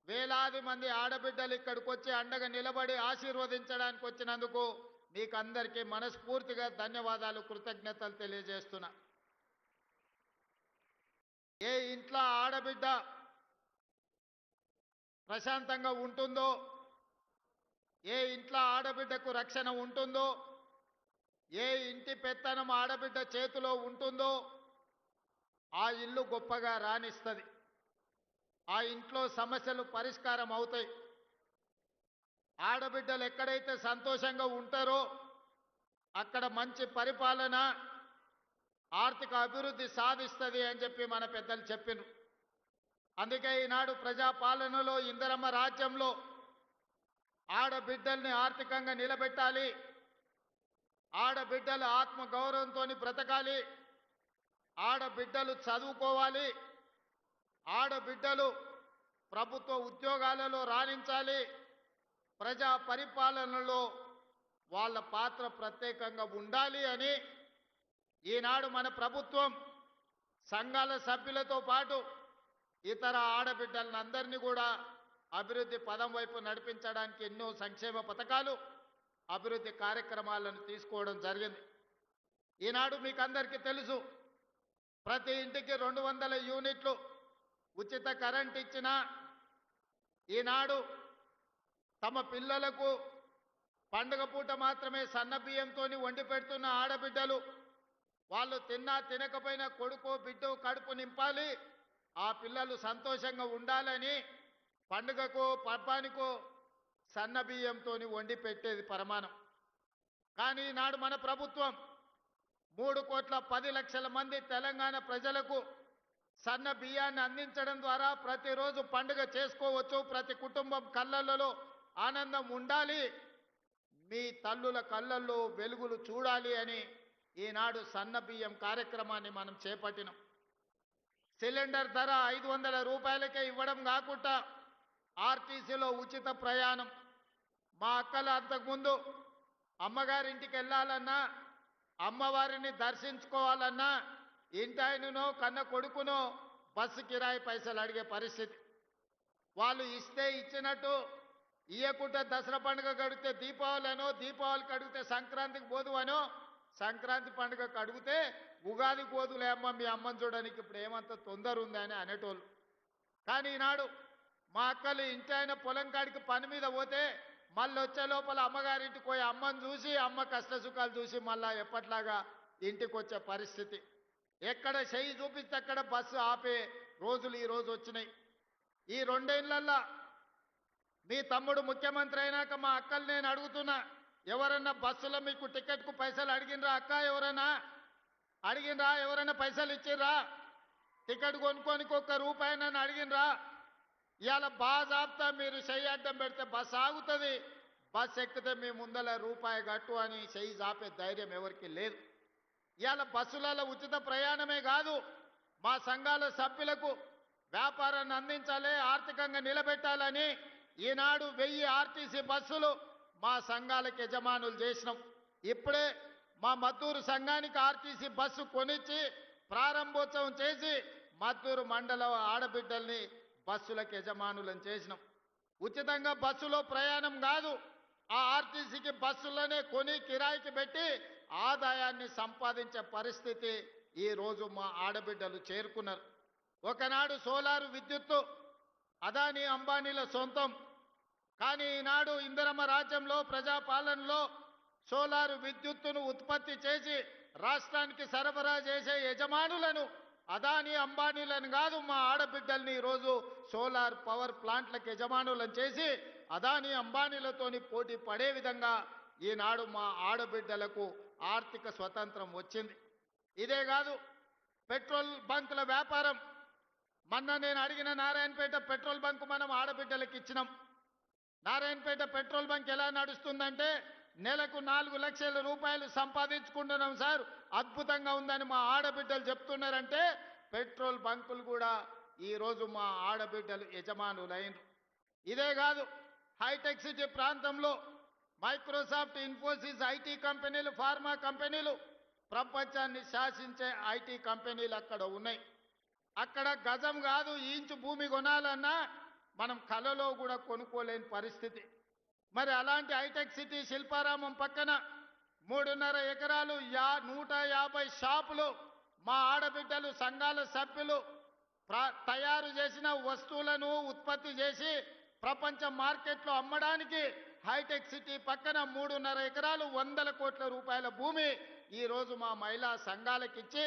వేలాది మంది ఆడబిడ్డలు ఇక్కడికి వచ్చి అండగా నిలబడి ఆశీర్వదించడానికి వచ్చినందుకు మీకు అందరికీ మనస్ఫూర్తిగా ధన్యవాదాలు, కృతజ్ఞతలు తెలియజేస్తున్నా. ఏ ఇంట్లో ఆడబిడ్డ ప్రశాంతంగా ఉంటుందో, ఏ ఇంట్లో ఆడబిడ్డకు రక్షణ ఉంటుందో, ఏ ఇంటి పెత్తనం ఆడబిడ్డ చేతిలో ఉంటుందో ఆ ఇల్లు గొప్పగా రాణిస్తుంది. ఆ ఇంట్లో సమస్యలు పరిష్కారం అవుతాయి. ఆడబిడ్డలు ఎక్కడైతే సంతోషంగా ఉంటారో అక్కడ మంచి పరిపాలన, ఆర్థిక అభివృద్ధి సాధిస్తుంది అని చెప్పి మన పెద్దలు చెప్పినారు. అందుకే ఈనాడు ప్రజాపాలనలో ఇందిరమ్మ రాజ్యంలో ఆడబిడ్డల్ని ఆర్థికంగా నిలబెట్టాలి, ఆడబిడ్డలు ఆత్మగౌరవంతో బ్రతకాలి, ఆడబిడ్డలు చదువుకోవాలి, ఆడబిడ్డలు ప్రభుత్వ ఉద్యోగాలలో రాణించాలి, ప్రజా పరిపాలనలో వాళ్ళ పాత్ర ప్రత్యేకంగా ఉండాలి అని ఈనాడు మన ప్రభుత్వం సంఘాల సభ్యులతో పాటు ఇతర ఆడబిడ్డలందరినీ కూడా అభివృద్ధి పదం వైపు నడిపించడానికి ఎన్నో సంక్షేమ పథకాలు, అభివృద్ధి కార్యక్రమాలను తీసుకోవడం జరిగింది. ఈనాడు మీకు అందరికీ తెలుసు, ప్రతి ఇంటికి 200 యూనిట్లు ఉచిత కరెంట్ ఇచ్చిన, ఈనాడు తమ పిల్లలకు పండుగ పూట మాత్రమే సన్న బియ్యంతో వండి పెడుతున్న ఆడబిడ్డలు వాళ్ళు తిన్నా తినకపోయినా కొడుకో బిడ్డో కడుపు నింపాలి, ఆ పిల్లలు సంతోషంగా ఉండాలని పండుగకో పబ్బానికో సన్న బియ్యంతో వండి పెట్టేది పరమానం. కానీ ఈనాడు మన ప్రభుత్వం 3,10,00,000 మంది తెలంగాణ ప్రజలకు సన్న బియ్యాన్ని అందించడం ద్వారా ప్రతిరోజు పండుగ చేసుకోవచ్చు, ప్రతి కుటుంబం కళ్ళల్లో ఆనందం ఉండాలి, మీ తల్లుల కళ్ళల్లో వెలుగులు చూడాలి అని ఈనాడు సన్న బియ్యం కార్యక్రమాన్ని మనం చేపట్టినాం. సిలిండర్ ధర 500 రూపాయలకే ఇవ్వడం కాకుండా ఆర్టీసీలో ఉచిత ప్రయాణం. మా అక్కలు అంతకుముందు అమ్మగారింటికి వెళ్ళాలన్నా, అమ్మవారిని దర్శించుకోవాలన్నా ఇంటాయననో కన్న కొడుకునో బస్సు కిరాయి పైసలు అడిగే పరిస్థితి. వాళ్ళు ఇస్తే ఇచ్చినట్టు, ఇయ్యకుంటే దసరా పండుగ గడిగితే దీపావళి అనో, దీపావళికి అడిగితే సంక్రాంతికి పోదు అనో, సంక్రాంతి పండుగకు అడిగితే ఉగాది పోదులే అమ్మ మీ అమ్మని చూడడానికి ఇప్పుడు ఏమంత తొందర ఉంది అని అనేటోళ్ళు. కానీ ఈనాడు మా అక్కలు ఇంటి ఆయన పొలం కాడికి పని మీద పోతే మళ్ళీ వచ్చే లోపల అమ్మగారింటికి పోయి అమ్మని చూసి, అమ్మ కష్ట సుఖాలు చూసి మళ్ళా ఎప్పట్లాగా ఇంటికి వచ్చే పరిస్థితి. ఎక్కడ చెయ్యి చూపిస్తే అక్కడ బస్సు ఆపే రోజులు ఈరోజు వచ్చినాయి. ఈ 2 ఏళ్లల్లో మీ తమ్ముడు ముఖ్యమంత్రి అయినాక మా అక్కలు నేను అడుగుతున్నా, ఎవరన్నా బస్సులో మీకు టికెట్కు పైసలు అడిగినరా అక్క? ఎవరన్నా అడిగినరా? ఎవరైనా పైసలు ఇచ్చిర్రా? టికెట్ కొనుక్కోనికి ₹1 నన్ను అడిగినరా? ఇవాళ బాజాబ్తా మీరు చెయ్యి అడ్డం పెడితే బస్సు ఆగుతుంది, బస్సు ఎక్కితే మీ ముందల రూపాయి కట్టు అని చెయ్యి చాపే ధైర్యం ఎవరికి లేదు. ఇవాళ బస్సులలో ఉచిత ప్రయాణమే కాదు, మా సంఘాల సభ్యులకు వ్యాపారాన్ని అందించాలి, ఆర్థికంగా నిలబెట్టాలని ఈనాడు 1000 ఆర్టీసీ బస్సులు మా సంఘాలకు యజమానులు చేసినాం. ఇప్పుడే మా మద్దూరు సంఘానికి ఆర్టీసీ బస్సు కొనిచ్చి ప్రారంభోత్సవం చేసి మద్దూరు మండల ఆడబిడ్డల్ని బస్సులకు యజమానులను చేసినాం. ఉచితంగా బస్సులో ప్రయాణం కాదు, ఆ ఆర్టీసీకి బస్సులోనే కొని కిరాయికి పెట్టి ఆదాయాన్ని సంపాదించే పరిస్థితి ఈరోజు మా ఆడబిడ్డలు చేరుకున్నారు. ఒకనాడు సోలారు విద్యుత్తు అదానీ అంబానీల సొంతం. కానీ ఈనాడు ఇందిరమ్మ రాజ్యంలో ప్రజాపాలనలో సోలారు విద్యుత్తును ఉత్పత్తి చేసి రాష్ట్రానికి సరఫరా చేసే యజమానులను అదానీ అంబానీలను కాదు, మా ఆడబిడ్డల్ని ఈరోజు సోలార్ పవర్ ప్లాంట్లకు యజమానులను చేసి అదానీ అంబానీలతోని పోటీ పడే విధంగా ఈనాడు మా ఆడబిడ్డలకు ఆర్థిక స్వతంత్రం వచ్చింది. ఇదే కాదు, పెట్రోల్ బంకుల వ్యాపారం. మొన్న నేను అడిగిన నారాయణపేట పెట్రోల్ బంక్ మనం ఆడబిడ్డలకు ఇచ్చినాం. నారాయణపేట పెట్రోల్ బంక్ ఎలా నడుస్తుందంటే నెలకు 4 లక్షల రూపాయలు సంపాదించుకుంటున్నాం సార్, అద్భుతంగా ఉందని మా ఆడబిడ్డలు చెప్తున్నారంటే పెట్రోల్ బంకులు కూడా ఈరోజు మా ఆడబిడ్డలు యజమానులైనరు. ఇదే కాదు, హైటెక్ సిటీ ప్రాంతంలో మైక్రోసాఫ్ట్, ఇన్ఫోసిస్ ఐటీ కంపెనీలు, ఫార్మా కంపెనీలు, ప్రపంచాన్ని శాసించే ఐటీ కంపెనీలు అక్కడ ఉన్నాయి. అక్కడ గజం కాదు ఇంచు భూమి కొనాలన్నా మనం కలలో కూడా కొనుక్కోలేని పరిస్థితి. మరి అలాంటి హైటెక్ సిటీ శిల్పారామం పక్కన 3.5 ఎకరాలు 150 షాపులు మా ఆడబిడ్డలు సంఘాల సభ్యులు తయారు చేసిన వస్తువులను ఉత్పత్తి చేసి ప్రపంచ మార్కెట్లో అమ్మడానికి హైటెక్ సిటీ పక్కన 3.5 ఎకరాలు 100 కోట్ల రూపాయల భూమి ఈ రోజు మా మహిళా సంఘాలకు ఇచ్చి